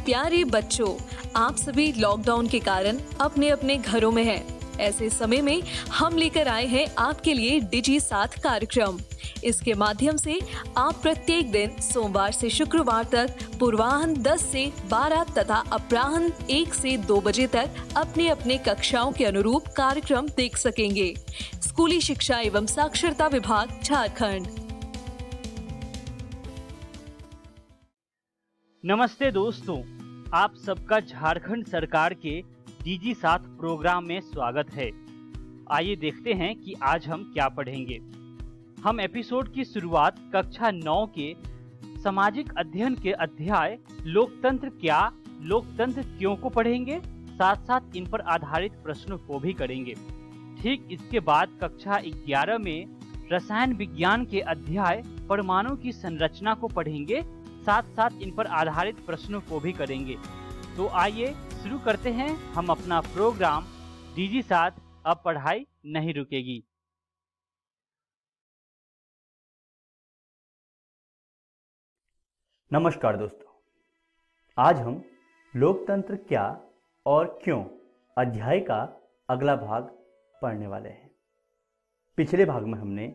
प्यारे बच्चों, आप सभी लॉकडाउन के कारण अपने अपने घरों में हैं। ऐसे समय में हम लेकर आए हैं आपके लिए डिजी साथ कार्यक्रम। इसके माध्यम से आप प्रत्येक दिन सोमवार से शुक्रवार तक पूर्वाह्न 10 से 12 तथा अपराह्न 1 से 2 बजे तक अपने अपने कक्षाओं के अनुरूप कार्यक्रम देख सकेंगे। स्कूली शिक्षा एवं साक्षरता विभाग, झारखंड। नमस्ते दोस्तों, आप सबका झारखंड सरकार के डीजी साथ प्रोग्राम में स्वागत है। आइए देखते हैं कि आज हम क्या पढ़ेंगे। हम एपिसोड की शुरुआत कक्षा 9 के सामाजिक अध्ययन के अध्याय लोकतंत्र क्या, लोकतंत्र क्यों को पढ़ेंगे। साथ साथ इन पर आधारित प्रश्नों को भी करेंगे। ठीक इसके बाद कक्षा 11 में रसायन विज्ञान के अध्याय परमाणु की संरचना को पढ़ेंगे। साथ साथ इन पर आधारित प्रश्नों को भी करेंगे। तो आइए शुरू करते हैं हम अपना प्रोग्राम डीजी साथ। अब पढ़ाई नहीं रुकेगी। नमस्कार दोस्तों, आज हम लोकतंत्र क्या और क्यों अध्याय का अगला भाग पढ़ने वाले हैं। पिछले भाग में हमने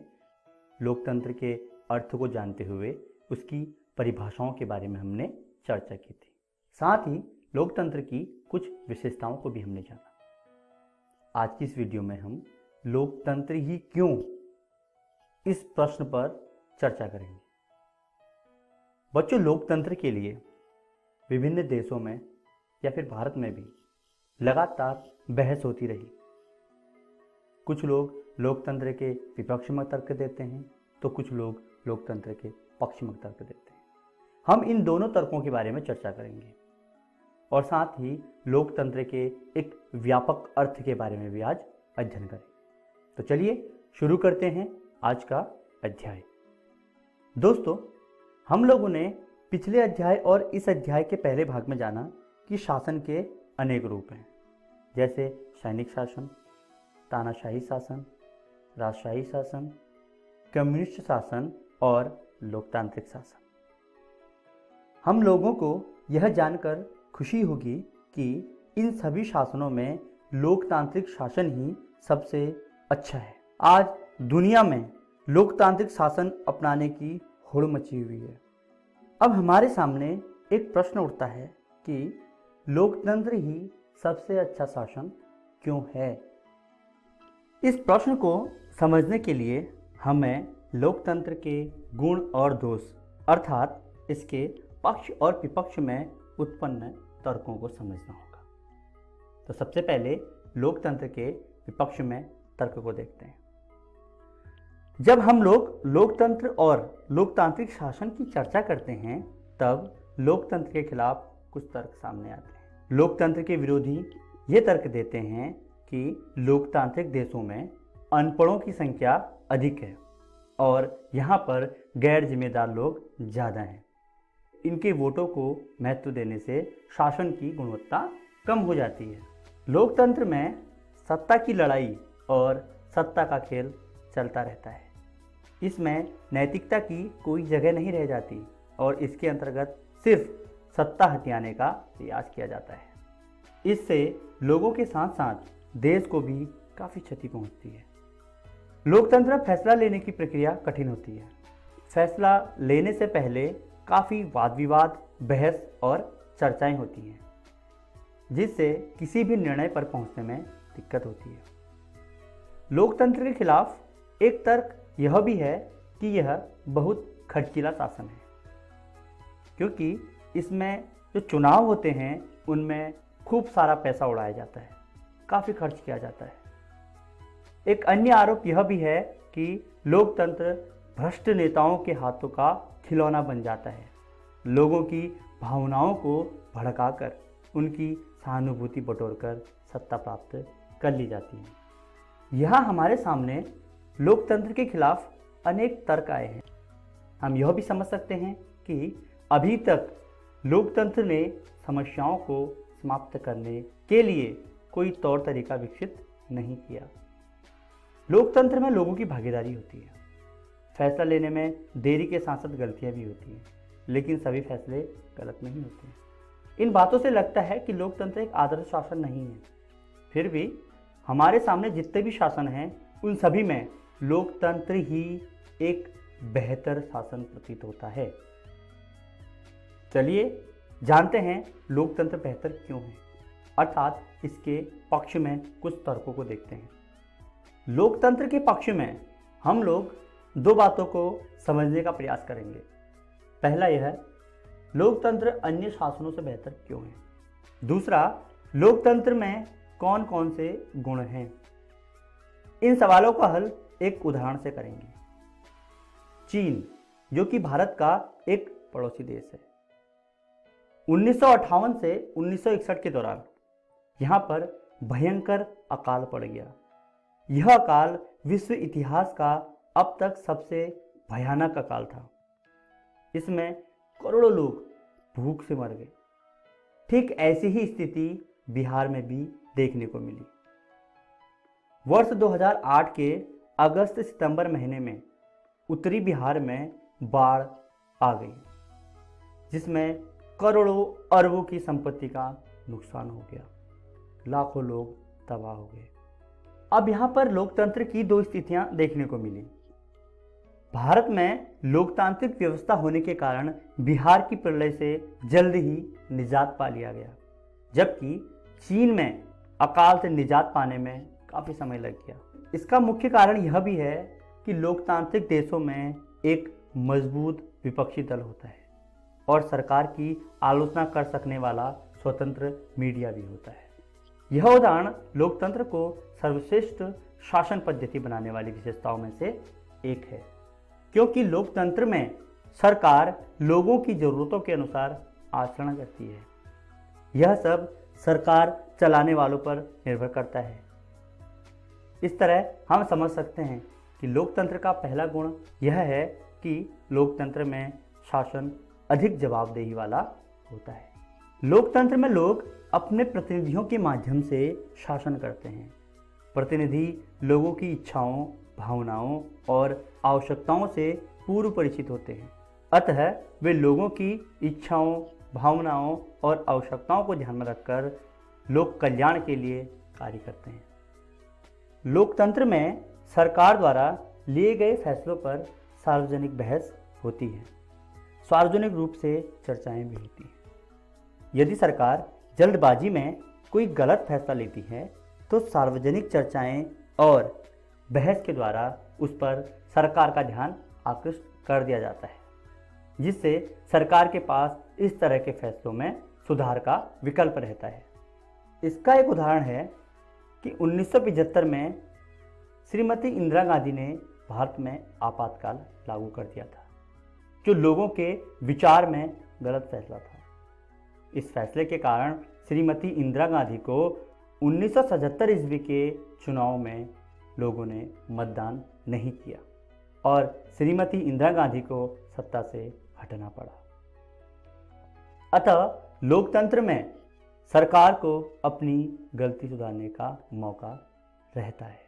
लोकतंत्र के अर्थ को जानते हुए उसकी परिभाषाओं के बारे में हमने चर्चा की थी। साथ ही लोकतंत्र की कुछ विशेषताओं को भी हमने जाना। आज की इस वीडियो में हम लोकतंत्र ही क्यों इस प्रश्न पर चर्चा करेंगे। बच्चों, लोकतंत्र के लिए विभिन्न देशों में या फिर भारत में भी लगातार बहस होती रही। कुछ लोग लोकतंत्र के विपक्ष में तर्क देते हैं तो कुछ लोग लोकतंत्र के पक्ष में तर्क देते हैं। हम इन दोनों तर्कों के बारे में चर्चा करेंगे और साथ ही लोकतंत्र के एक व्यापक अर्थ के बारे में भी आज अध्ययन करेंगे। तो चलिए शुरू करते हैं आज का अध्याय। दोस्तों, हम लोगों ने पिछले अध्याय और इस अध्याय के पहले भाग में जाना कि शासन के अनेक रूप हैं, जैसे सैनिक शासन, तानाशाही शासन, राजशाही शासन, कम्युनिस्ट शासन और लोकतांत्रिक शासन। हम लोगों को यह जानकर खुशी होगी कि इन सभी शासनों में लोकतांत्रिक शासन ही सबसे अच्छा है। आज दुनिया में लोकतांत्रिक शासन अपनाने की होड़ मची हुई है। अब हमारे सामने एक प्रश्न उठता है कि लोकतंत्र ही सबसे अच्छा शासन क्यों है। इस प्रश्न को समझने के लिए हमें लोकतंत्र के गुण और दोष अर्थात इसके पक्ष और विपक्ष में उत्पन्न तर्कों को समझना होगा। तो सबसे पहले लोकतंत्र के विपक्ष में तर्क को देखते हैं। जब हम लोग लोकतंत्र और लोकतांत्रिक शासन की चर्चा करते हैं तब लोकतंत्र के खिलाफ कुछ तर्क सामने आते हैं। लोकतंत्र के विरोधी ये तर्क देते हैं कि लोकतांत्रिक देशों में अनपढ़ों की संख्या अधिक है और यहाँ पर गैर जिम्मेदार लोग ज़्यादा हैं। इनके वोटों को महत्व देने से शासन की गुणवत्ता कम हो जाती है। लोकतंत्र में सत्ता की लड़ाई और सत्ता का खेल चलता रहता है। इसमें नैतिकता की कोई जगह नहीं रह जाती और इसके अंतर्गत सिर्फ सत्ता हथियाने का प्रयास किया जाता है। इससे लोगों के साथ साथ देश को भी काफ़ी क्षति पहुंचती है। लोकतंत्र में फैसला लेने की प्रक्रिया कठिन होती है। फैसला लेने से पहले काफ़ी वाद विवाद, बहस और चर्चाएं होती हैं, जिससे किसी भी निर्णय पर पहुंचने में दिक्कत होती है। लोकतंत्र के खिलाफ एक तर्क यह भी है कि यह बहुत खर्चीला शासन है, क्योंकि इसमें जो चुनाव होते हैं उनमें खूब सारा पैसा उड़ाया जाता है, काफ़ी खर्च किया जाता है। एक अन्य आरोप यह भी है कि लोकतंत्र भ्रष्ट नेताओं के हाथों का खिलौना बन जाता है। लोगों की भावनाओं को भड़काकर उनकी सहानुभूति बटोरकर सत्ता प्राप्त कर ली जाती है। यहाँ हमारे सामने लोकतंत्र के खिलाफ अनेक तर्क आए हैं। हम यह भी समझ सकते हैं कि अभी तक लोकतंत्र ने समस्याओं को समाप्त करने के लिए कोई तौर तरीका विकसित नहीं किया। लोकतंत्र में लोगों की भागीदारी होती है। फैसला लेने में देरी के साथ साथ गलतियाँ भी होती हैं, लेकिन सभी फैसले गलत नहीं होते हैं। इन बातों से लगता है कि लोकतंत्र एक आदर्श शासन नहीं है। फिर भी हमारे सामने जितने भी शासन हैं उन सभी में लोकतंत्र ही एक बेहतर शासन प्रतीत होता है। चलिए जानते हैं लोकतंत्र बेहतर क्यों है, अर्थात इसके पक्ष में कुछ तर्कों को देखते हैं। लोकतंत्र के पक्ष में हम लोग दो बातों को समझने का प्रयास करेंगे। पहला यह, लोकतंत्र अन्य शासनों से बेहतर क्यों है। दूसरा, लोकतंत्र में कौन कौन से गुण हैं। इन सवालों का हल एक उदाहरण से करेंगे। चीन, जो कि भारत का एक पड़ोसी देश है, 1958 से 1961 के दौरान यहाँ पर भयंकर अकाल पड़ गया। यह अकाल विश्व इतिहास का अब तक सबसे भयानक अकाल था। इसमें करोड़ों लोग भूख से मर गए। ठीक ऐसी ही स्थिति बिहार में भी देखने को मिली। वर्ष 2008 के अगस्त सितंबर महीने में उत्तरी बिहार में बाढ़ आ गई, जिसमें करोड़ों अरबों की संपत्ति का नुकसान हो गया। लाखों लोग तबाह हो गए। अब यहाँ पर लोकतंत्र की दो स्थितियां देखने को मिली। भारत में लोकतांत्रिक व्यवस्था होने के कारण बिहार की प्रलय से जल्द ही निजात पा लिया गया, जबकि चीन में अकाल से निजात पाने में काफ़ी समय लग गया। इसका मुख्य कारण यह भी है कि लोकतांत्रिक देशों में एक मजबूत विपक्षी दल होता है और सरकार की आलोचना कर सकने वाला स्वतंत्र मीडिया भी होता है। यह उदाहरण लोकतंत्र को सर्वश्रेष्ठ शासन पद्धति बनाने वाली विशेषताओं में से एक है, क्योंकि लोकतंत्र में सरकार लोगों की ज़रूरतों के अनुसार आचरण करती है। यह सब सरकार चलाने वालों पर निर्भर करता है। इस तरह हम समझ सकते हैं कि लोकतंत्र का पहला गुण यह है कि लोकतंत्र में शासन अधिक जवाबदेही वाला होता है। लोकतंत्र में लोग अपने प्रतिनिधियों के माध्यम से शासन करते हैं। प्रतिनिधि लोगों की इच्छाओं, भावनाओं और आवश्यकताओं से पूर्व परिचित होते हैं, अतः वे लोगों की इच्छाओं, भावनाओं और आवश्यकताओं को ध्यान में रखकर लोक कल्याण के लिए कार्य करते हैं। लोकतंत्र में सरकार द्वारा लिए गए फैसलों पर सार्वजनिक बहस होती है, सार्वजनिक रूप से चर्चाएं भी होती हैं। यदि सरकार जल्दबाजी में कोई गलत फैसला लेती है तो सार्वजनिक चर्चाएं और बहस के द्वारा उस पर सरकार का ध्यान आकृष्ट कर दिया जाता है, जिससे सरकार के पास इस तरह के फैसलों में सुधार का विकल्प रहता है। इसका एक उदाहरण है कि 1975 में श्रीमती इंदिरा गांधी ने भारत में आपातकाल लागू कर दिया था, जो लोगों के विचार में गलत फैसला था। इस फैसले के कारण श्रीमती इंदिरा गांधी को 1977 ईस्वी के चुनाव में लोगों ने मतदान नहीं किया और श्रीमती इंदिरा गांधी को सत्ता से हटना पड़ा। अतः लोकतंत्र में सरकार को अपनी गलती सुधारने का मौका रहता है।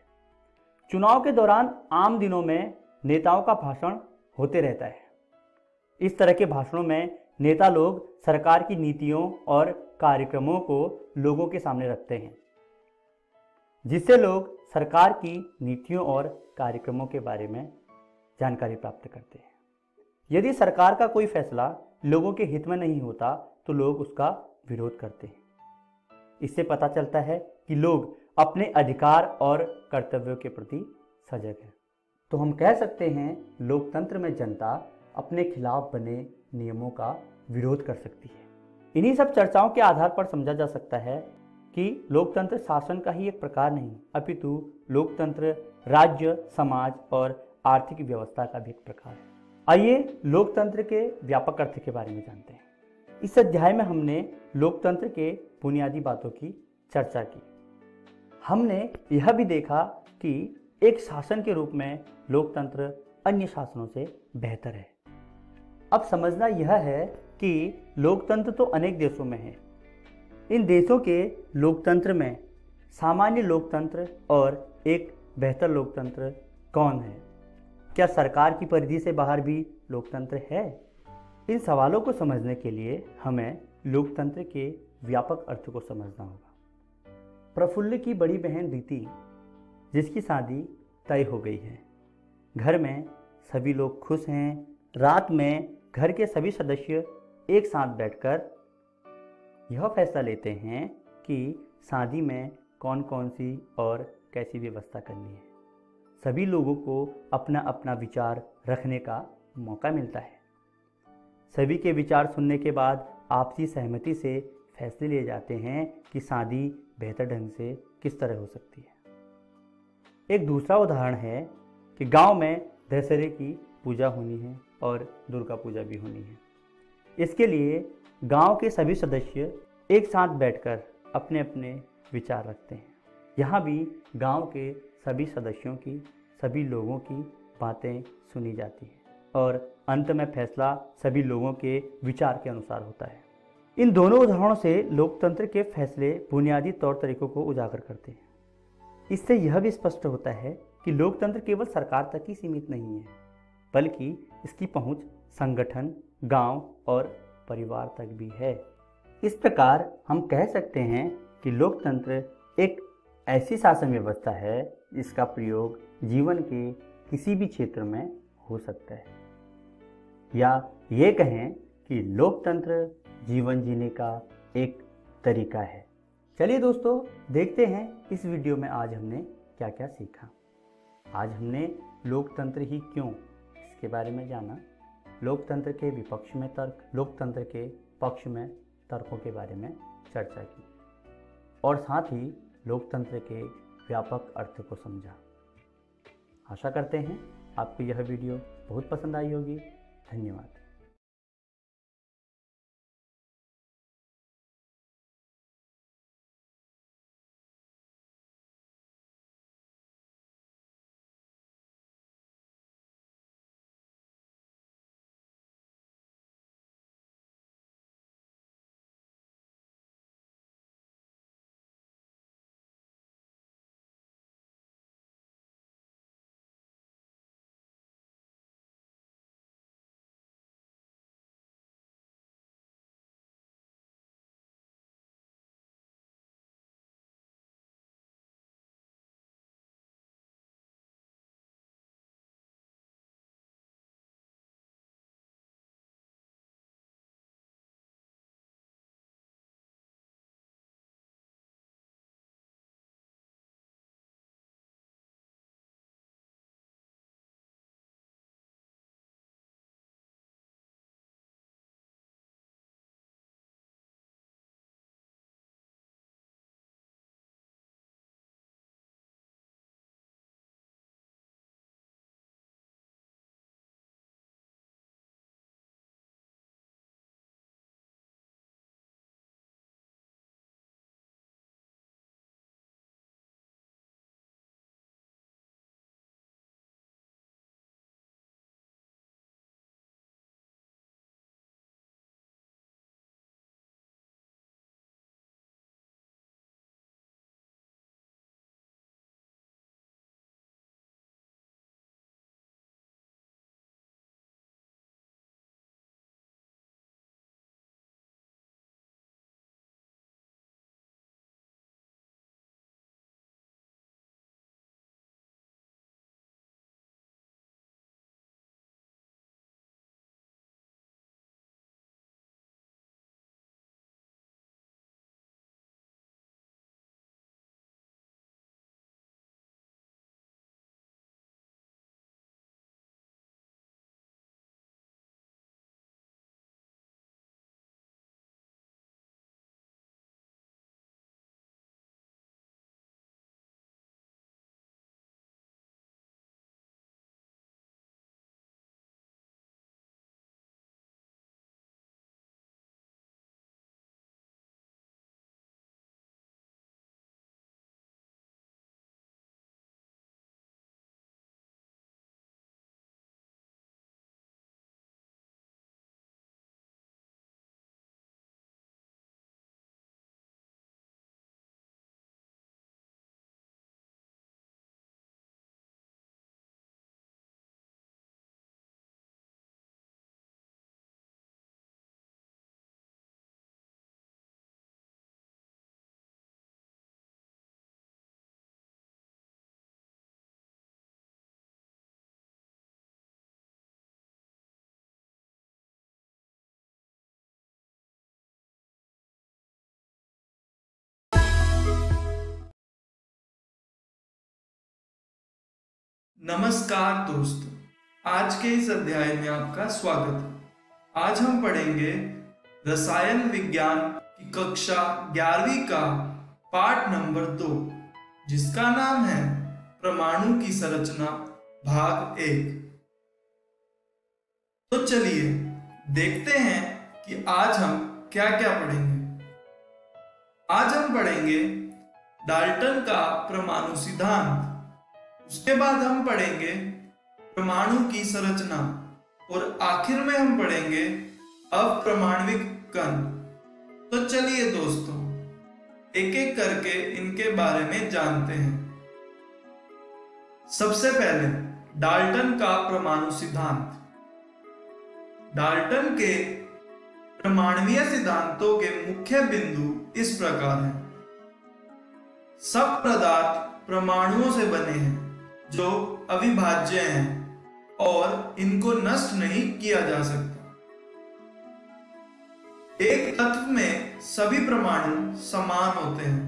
चुनाव के दौरान आम दिनों में नेताओं का भाषण होते रहता है। इस तरह के भाषणों में नेता लोग सरकार की नीतियों और कार्यक्रमों को लोगों के सामने रखते हैं, जिससे लोग सरकार की नीतियों और कार्यक्रमों के बारे में जानकारी प्राप्त करते हैं। यदि सरकार का कोई फैसला लोगों के हित में नहीं होता तो लोग उसका विरोध करते हैं। इससे पता चलता है कि लोग अपने अधिकार और कर्तव्यों के प्रति सजग हैं। तो हम कह सकते हैं लोकतंत्र में जनता अपने खिलाफ बने नियमों का विरोध कर सकती है। इन्हीं सब चर्चाओं के आधार पर समझा जा सकता है कि लोकतंत्र शासन का ही एक प्रकार नहीं, अपितु लोकतंत्र राज्य, समाज और आर्थिक व्यवस्था का भी एक प्रकार है। आइए लोकतंत्र के व्यापक अर्थ के बारे में जानते हैं। इस अध्याय में हमने लोकतंत्र के बुनियादी बातों की चर्चा की। हमने यह भी देखा कि एक शासन के रूप में लोकतंत्र अन्य शासनों से बेहतर है। अब समझना यह है कि लोकतंत्र तो अनेक देशों में है। इन देशों के लोकतंत्र में सामान्य लोकतंत्र और एक बेहतर लोकतंत्र कौन है? क्या सरकार की परिधि से बाहर भी लोकतंत्र है? इन सवालों को समझने के लिए हमें लोकतंत्र के व्यापक अर्थ को समझना होगा। प्रफुल्ल की बड़ी बहन रीति, जिसकी शादी तय हो गई है, घर में सभी लोग खुश हैं। रात में घर के सभी सदस्य एक साथ बैठकर यह फैसला लेते हैं कि शादी में कौन कौन सी और कैसी व्यवस्था करनी है। सभी लोगों को अपना अपना विचार रखने का मौका मिलता है। सभी के विचार सुनने के बाद आपसी सहमति से फैसले लिए जाते हैं कि शादी बेहतर ढंग से किस तरह हो सकती है। एक दूसरा उदाहरण है कि गांव में दशहरे की पूजा होनी है और दुर्गा पूजा भी होनी है। इसके लिए गांव के सभी सदस्य एक साथ बैठकर अपने अपने विचार रखते हैं। यहाँ भी गांव के सभी सदस्यों की, सभी लोगों की बातें सुनी जाती हैं और अंत में फैसला सभी लोगों के विचार के अनुसार होता है। इन दोनों उदाहरणों से लोकतंत्र के फैसले बुनियादी तौर तरीकों को उजागर करते हैं। इससे यह भी स्पष्ट होता है कि लोकतंत्र केवल सरकार तक ही सीमित नहीं है, बल्कि इसकी पहुंच संगठन, गांव और परिवार तक भी है। इस प्रकार हम कह सकते हैं कि लोकतंत्र एक ऐसी शासन व्यवस्था है जिसका प्रयोग जीवन के किसी भी क्षेत्र में हो सकता है, या ये कहें कि लोकतंत्र जीवन जीने का एक तरीका है। चलिए दोस्तों, देखते हैं इस वीडियो में आज हमने क्या क्या सीखा। आज हमने लोकतंत्र ही क्यों इसके बारे में जाना, लोकतंत्र के विपक्ष में तर्क, लोकतंत्र के पक्ष में तर्कों के बारे में चर्चा की और साथ ही लोकतंत्र के व्यापक अर्थ को समझा। आशा करते हैं आपको यह वीडियो बहुत पसंद आई होगी। धन्यवाद। नमस्कार दोस्तों, आज के इस अध्याय में आपका स्वागत है। आज हम पढ़ेंगे रसायन विज्ञान की कक्षा 11वीं का पाठ नंबर 2, जिसका नाम है परमाणु की संरचना भाग 1। तो चलिए देखते हैं कि आज हम क्या क्या पढ़ेंगे। आज हम पढ़ेंगे डाल्टन का परमाणु सिद्धांत, उसके बाद हम पढ़ेंगे परमाणु की संरचना और आखिर में हम पढ़ेंगे अप्रमाणविक कण। तो चलिए दोस्तों, एक एक करके इनके बारे में जानते हैं। सबसे पहले डाल्टन का परमाणु सिद्धांत। डाल्टन के परमाणुीय सिद्धांतों के मुख्य बिंदु इस प्रकार हैं। सब पदार्थ परमाणुओं से बने हैं जो अविभाज्य हैं और इनको नष्ट नहीं किया जा सकता। एक तत्व में सभी परमाणु समान होते हैं।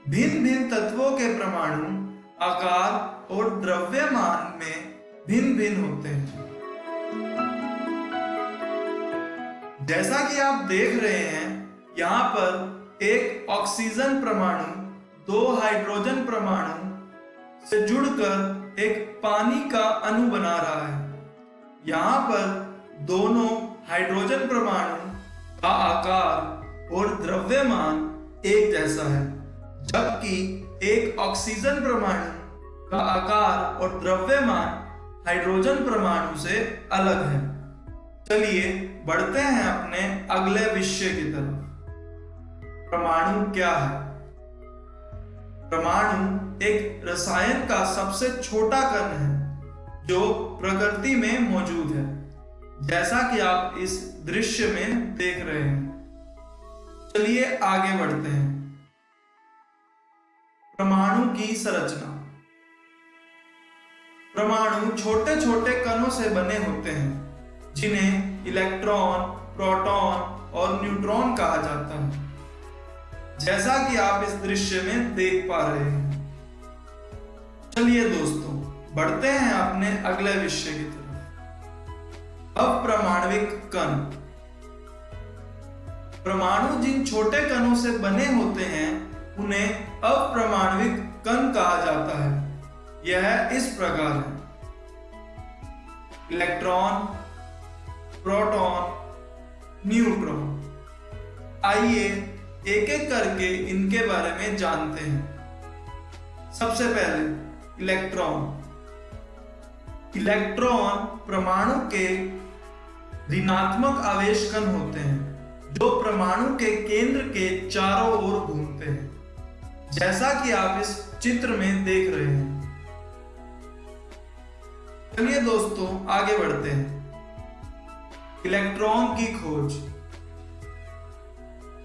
भिन्न भिन्न तत्वों के परमाणु आकार और द्रव्यमान में भिन्न भिन्न होते हैं। जैसा कि आप देख रहे हैं, यहाँ पर एक ऑक्सीजन परमाणु 2 हाइड्रोजन परमाणु से जुड़कर एक पानी का अणु बना रहा है। यहाँ पर दोनों हाइड्रोजन परमाणु का आकार और द्रव्यमान एक जैसा है, जबकि एक ऑक्सीजन परमाणु का आकार और द्रव्यमान हाइड्रोजन परमाणु से अलग है। चलिए बढ़ते हैं अपने अगले विषय की तरफ। परमाणु क्या है? परमाणु एक रसायन का सबसे छोटा कण है जो प्रकृति में मौजूद है, जैसा कि आप इस दृश्य में देख रहे हैं। चलिए आगे बढ़ते हैं। परमाणु की संरचना। परमाणु छोटे छोटे कणों से बने होते हैं जिन्हें इलेक्ट्रॉन, प्रोटॉन और न्यूट्रॉन कहा जाता है, जैसा कि आप इस दृश्य में देख पा रहे हैं। चलिए दोस्तों, बढ़ते हैं अपने अगले विषय की तरफ। अप्रमाणविक कण। परमाणु जिन छोटे कणों से बने होते हैं उन्हें अप्रमाणविक कण कहा जाता है। यह इस प्रकार है: इलेक्ट्रॉन, प्रोटॉन, न्यूट्रॉन। आइए एक एक करके इनके बारे में जानते हैं। सबसे पहले इलेक्ट्रॉन। इलेक्ट्रॉन परमाणु के ऋणात्मक आवेश कण होते हैं जो परमाणु के केंद्र के चारों ओर घूमते हैं, जैसा कि आप इस चित्र में देख रहे हैं। चलिए दोस्तों आगे बढ़ते हैं। इलेक्ट्रॉन की खोज।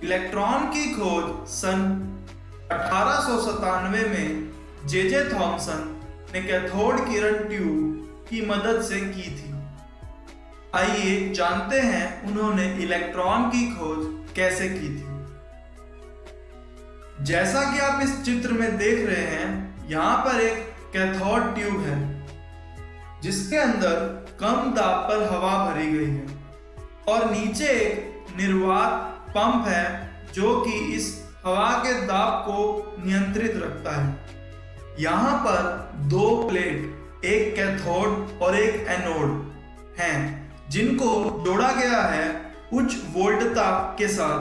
इलेक्ट्रॉन की खोज सन 1897 में जे थॉमसन ने कैथोड किरण ट्यूब की मदद से की थी। आइए जानते हैं उन्होंने इलेक्ट्रॉन की खोज कैसे की थी। जैसा कि आप इस चित्र में देख रहे हैं, यहाँ पर एक कैथोड ट्यूब है जिसके अंदर कम दाब पर हवा भरी गई है और नीचे एक निर्वात पंप है जो कि इस हवा के दाब को नियंत्रित रखता है। यहाँ पर 2 प्लेट, एक कैथोड और एक एनोड हैं, जिनको जोड़ा गया है उच्च वोल्टता के साथ।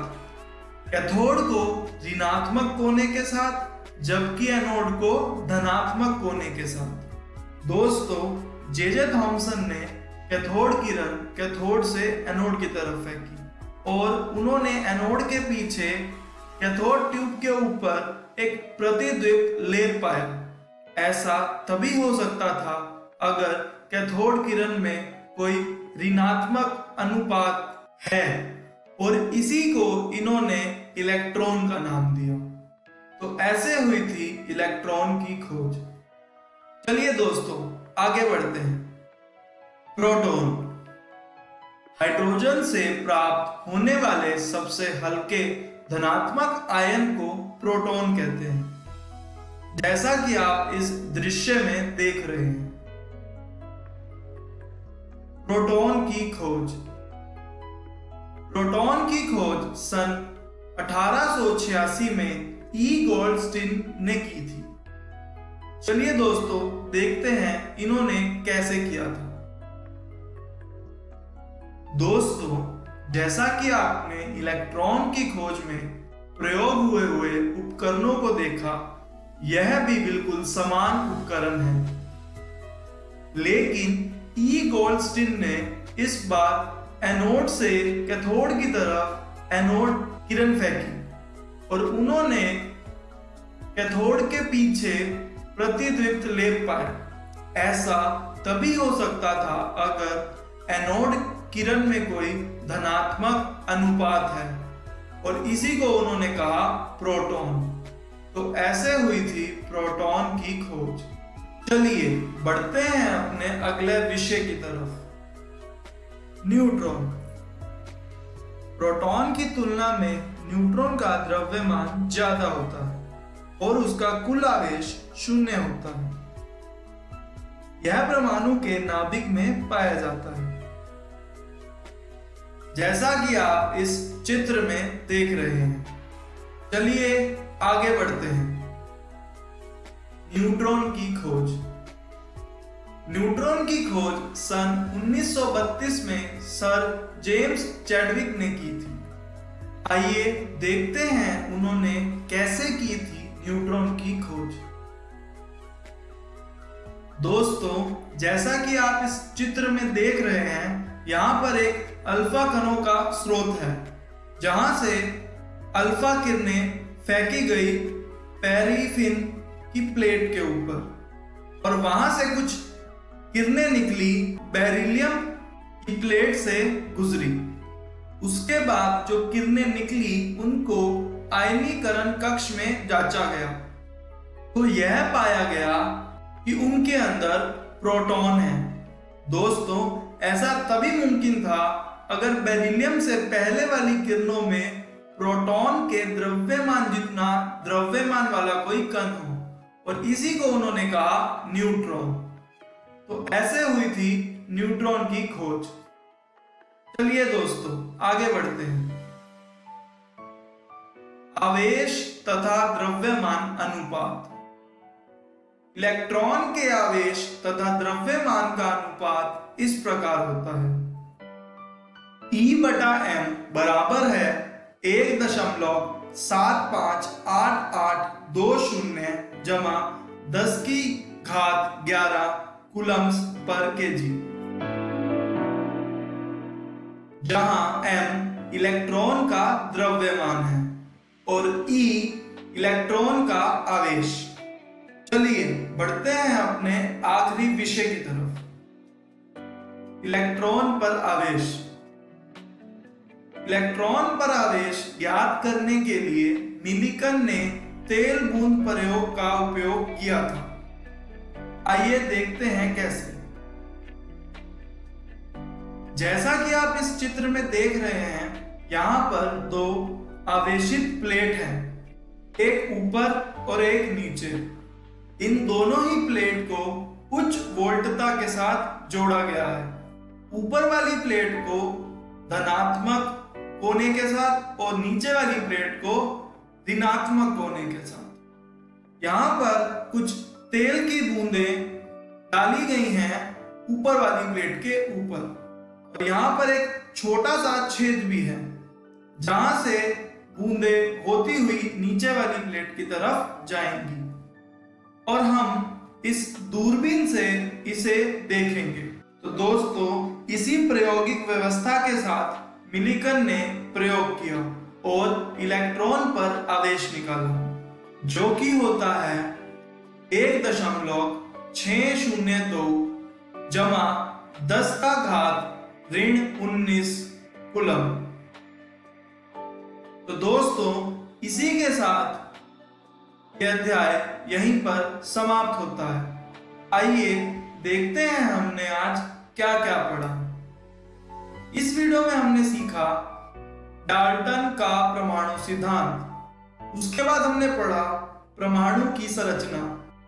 कैथोड को ऋणात्मक कोने के साथ, जबकि एनोड को धनात्मक कोने के साथ। दोस्तों, जे थॉमसन ने कैथोड किरण कैथोड से एनोड की तरफ फेंकी और उन्होंने एनोड के पीछे कैथोड ट्यूब के ऊपर एक प्रतिद्वीप लेप पाया। ऐसा तभी हो सकता था अगर कैथोड किरण में कोई ऋणात्मक अनुपात है, और इसी को इन्होंने इलेक्ट्रॉन का नाम दिया। तो ऐसे हुई थी इलेक्ट्रॉन की खोज। चलिए दोस्तों आगे बढ़ते हैं। प्रोटॉन। हाइड्रोजन से प्राप्त होने वाले सबसे हल्के धनात्मक आयन को प्रोटॉन कहते हैं। जैसा कि आप इस दृश्य में देख रहे हैं। प्रोटॉन की खोज। प्रोटॉन की खोज सन 1886 में ई गोल्डस्टीन ने की थी। चलिए दोस्तों देखते हैं इन्होंने कैसे किया था। दोस्तों, जैसा कि आपने इलेक्ट्रॉन की खोज में प्रयोग हुए उपकरणों को देखा, यह भी बिल्कुल समान उपकरण है, लेकिन ई गोल्डस्टीन ने इस बार एनोड से कैथोड की तरफ एनोड किरण फेंकी और उन्होंने कैथोड के पीछे प्रतिदीप्त लेप पाया। ऐसा तभी हो सकता था अगर एनोड किरण में कोई धनात्मक अनुपात है, और इसी को उन्होंने कहा प्रोटॉन। तो ऐसे हुई थी प्रोटॉन की खोज। चलिए बढ़ते हैं अपने अगले विषय की तरफ। न्यूट्रॉन। प्रोटॉन की तुलना में न्यूट्रॉन का द्रव्यमान ज्यादा होता है और उसका कुल आवेश 0 होता है। यह परमाणु के नाभिक में पाया जाता है, जैसा कि आप इस चित्र में देख रहे हैं। चलिए आगे बढ़ते हैं। न्यूट्रॉन की खोज। न्यूट्रॉन की खोज सन 1932 में सर जेम्स चैडविक ने की थी। आइए देखते हैं उन्होंने कैसे की थी न्यूट्रॉन की खोज। दोस्तों, जैसा कि आप इस चित्र में देख रहे हैं, यहाँ पर एक अल्फा कणों का स्रोत है, जहां से अल्फा किरणें फेंकी गई पैराफिन की प्लेट के ऊपर, और वहां से कुछ किरणें निकली बेरिलियम की प्लेट से गुजरी। उसके बाद जो किरणें निकली उनको आयनीकरण कक्ष में जांचा गया, तो यह पाया गया कि उनके अंदर प्रोटॉन है। दोस्तों, ऐसा तभी मुमकिन था अगर बेरिलियम से पहले वाली किरणों में प्रोटॉन के द्रव्यमान जितना द्रव्यमान वाला कोई कण हो, और इसी को उन्होंने कहा न्यूट्रॉन। तो ऐसे हुई थी न्यूट्रॉन की खोज। चलिए दोस्तों आगे बढ़ते हैं। आवेश तथा द्रव्यमान अनुपात। इलेक्ट्रॉन के आवेश तथा द्रव्यमान का अनुपात इस प्रकार होता है। E/m बराबर है 1.758820 जमा 10⁻11 कूलम्स पर केजी, जहां m इलेक्ट्रॉन का द्रव्यमान है और E इलेक्ट्रॉन का आवेश। चलिए बढ़ते हैं अपने आखिरी विषय की तरफ, इलेक्ट्रॉन पर आवेश। इलेक्ट्रॉन पर आवेश ज्ञात करने के लिए मिलिकन ने तेल बूंद प्रयोग का उपयोग किया था। आइए देखते हैं कैसे। जैसा कि आप इस चित्र में देख रहे हैं, यहाँ पर 2 आवेशित प्लेट हैं, एक ऊपर और एक नीचे। इन दोनों ही प्लेट को उच्च वोल्टता के साथ जोड़ा गया है। ऊपर वाली प्लेट को धनात्मक कोने के साथ और नीचे वाली प्लेट को ऋणात्मक कोने के साथ। यहाँ पर कुछ तेल की बूंदें डाली गई हैं ऊपर वाली प्लेट के ऊपर, और यहाँ पर एक छोटा सा छेद भी है जहां से बूंदें होती हुई नीचे वाली प्लेट की तरफ जाएंगी, और हम इस दूरबीन से इसे देखेंगे। तो दोस्तों, इसी प्रायोगिक व्यवस्था के साथ मिलिकन ने प्रयोग किया और इलेक्ट्रॉन पर आवेश निकाला, जो कि होता है 1.602 जमा 10⁻19 कूलम। तो दोस्तों, इसी के साथ यह अध्याय यहीं पर समाप्त होता है। आइए देखते हैं हमने आज क्या क्या पढ़ा। इस वीडियो में हमने सीखा डाल्टन का परमाणु सिद्धांत। उसके बाद हमने पढ़ा परमाणु की संरचना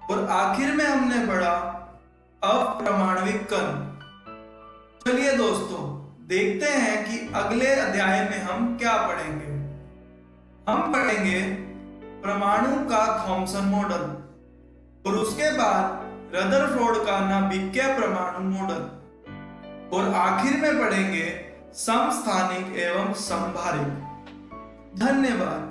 और आखिर में हमने पढ़ा अपरमाणविक कण। चलिए दोस्तों, देखते हैं कि अगले अध्याय में हम क्या पढ़ेंगे। हम पढ़ेंगे परमाणु का थॉमसन मॉडल और उसके बाद रदरफोर्ड का नाभिकीय परमाणु मॉडल और आखिर में पढ़ेंगे समस्थानिक एवं संभारिक। धन्यवाद।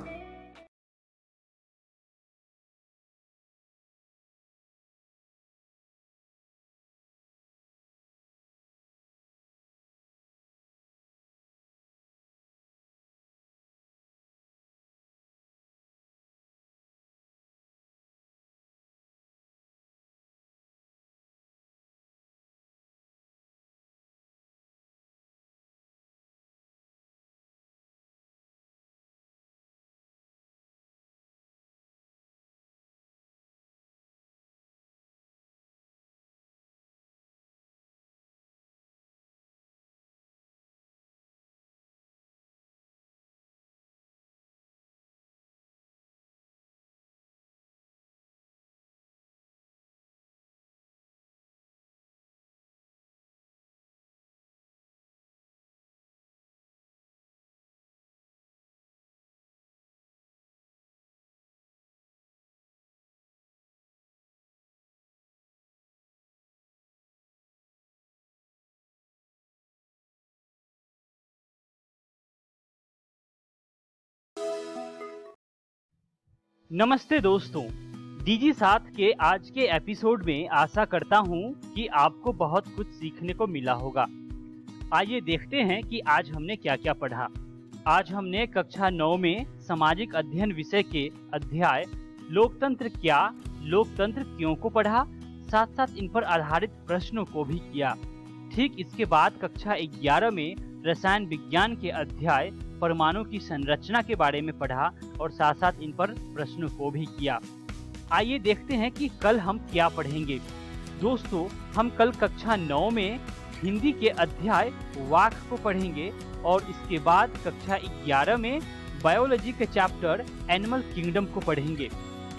नमस्ते दोस्तों, डीजी 7 के आज के एपिसोड में आशा करता हूं कि आपको बहुत कुछ सीखने को मिला होगा। आइए देखते हैं कि आज हमने क्या क्या पढ़ा। आज हमने कक्षा 9 में सामाजिक अध्ययन विषय के अध्याय लोकतंत्र क्या, लोकतंत्र क्यों को पढ़ा, साथ साथ इन पर आधारित प्रश्नों को भी किया। ठीक इसके बाद कक्षा 11 में रसायन विज्ञान के अध्याय परमाणु की संरचना के बारे में पढ़ा और साथ साथ इन पर प्रश्नों को भी किया। आइए देखते हैं कि कल हम क्या पढ़ेंगे। दोस्तों, हम कल कक्षा 9 में हिंदी के अध्याय वाक को पढ़ेंगे और इसके बाद कक्षा 11 में बायोलॉजी के चैप्टर एनिमल किंगडम को पढ़ेंगे।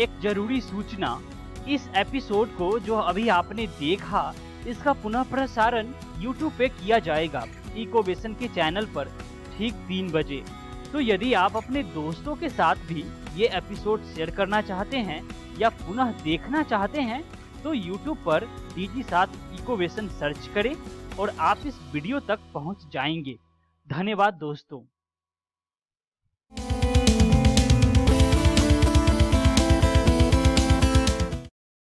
एक जरूरी सूचना, इस एपिसोड को जो अभी आपने देखा, इसका पुनः प्रसारण YouTube पे किया जाएगा इकोवेशन के चैनल पर ठीक 3 बजे। तो यदि आप अपने दोस्तों के साथ भी ये एपिसोड शेयर करना चाहते हैं या पुनः देखना चाहते हैं तो YouTube पर डीजी 7 इकोवेशन सर्च करें और आप इस वीडियो तक पहुंच जाएंगे। धन्यवाद दोस्तों।